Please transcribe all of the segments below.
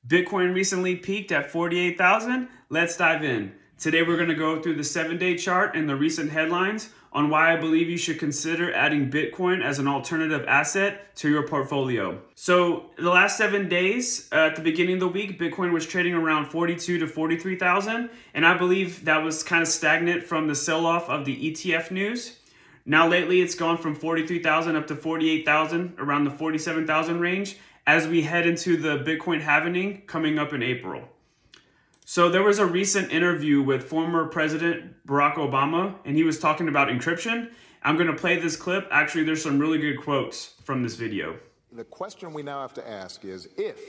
Bitcoin recently peaked at 48,000. Let's dive in. Today we're going to go through the 7-day chart and the recent headlines on why I believe you should consider adding Bitcoin as an alternative asset to your portfolio. So the last 7 days, at the beginning of the week, Bitcoin was trading around 42 to 43,000, and I believe that was kind of stagnant from the sell-off of the ETF news. Now lately it's gone from 43,000 up to 48,000, around the 47,000 range, as we head into the Bitcoin halving coming up in April. So there was a recent interview with former President Barack Obama, and he was talking about encryption. I'm going to play this clip. Actually, there's some really good quotes from this video. The question we now have to ask is if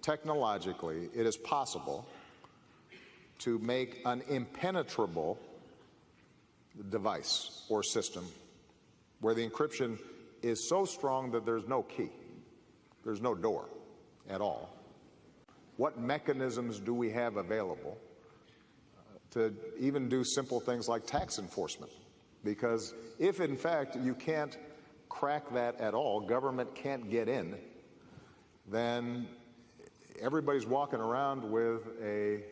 technologically it is possible to make an impenetrable device or system where the encryption is so strong that there's no key, there's no door at all. What mechanisms do we have available to even do simple things like tax enforcement? Because if in fact you can't crack that at all, government can't get in, then everybody's walking around with a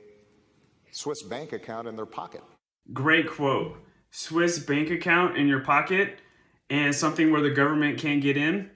Swiss bank account in their pocket. Great quote. Swiss bank account in your pocket and something where the government can't get in.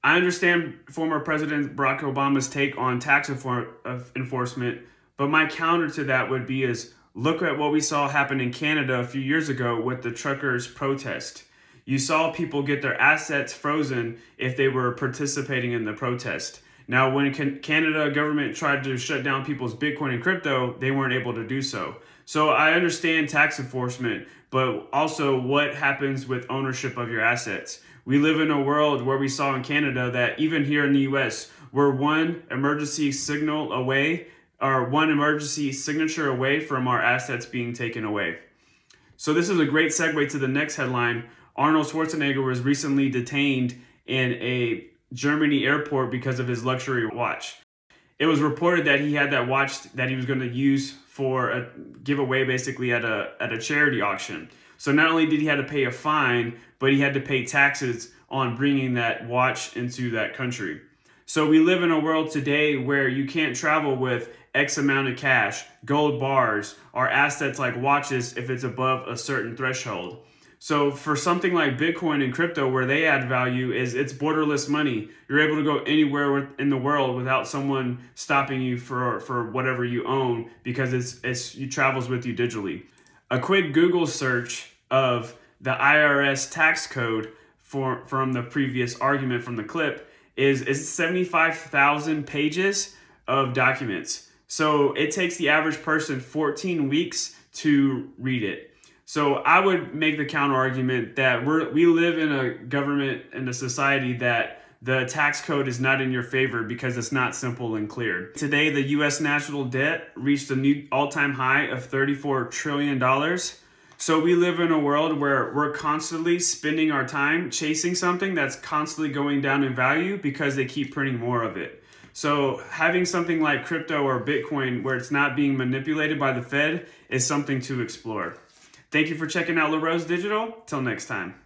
I understand former President Barack Obama's take on tax enforcement, but my counter to that would be is look at what we saw happen in Canada a few years ago with the truckers' protest. You saw people get their assets frozen if they were participating in the protest. Now, when Canada government tried to shut down people's Bitcoin and crypto, they weren't able to do so. So I understand tax enforcement, but also what happens with ownership of your assets. We live in a world where we saw in Canada that even here in the US, we're one emergency signal away, or one emergency signature away from our assets being taken away. So this is a great segue to the next headline. Arnold Schwarzenegger was recently detained in a Germany airport because of his luxury watch. It was reported that he had that watch that he was going to use for a giveaway basically at a charity auction. So not only did he have to pay a fine, but he had to pay taxes on bringing that watch into that country. So we live in a world today where you can't travel with X amount of cash, gold bars, or assets like watches if it's above a certain threshold. So for something like Bitcoin and crypto, where they add value is it's borderless money. You're able to go anywhere in the world without someone stopping you for whatever you own because it travels with you digitally. A quick Google search of the IRS tax code from the previous argument from the clip is 75,000 pages of documents. So it takes the average person 14 weeks to read it. So I would make the counter argument that we live in a government and a society that the tax code is not in your favor because it's not simple and clear. Today, the U.S. national debt reached a new all-time high of $34 trillion. So we live in a world where we're constantly spending our time chasing something that's constantly going down in value because they keep printing more of it. So having something like crypto or Bitcoin where it's not being manipulated by the Fed is something to explore. Thank you for checking out LaRose Digital. Till next time.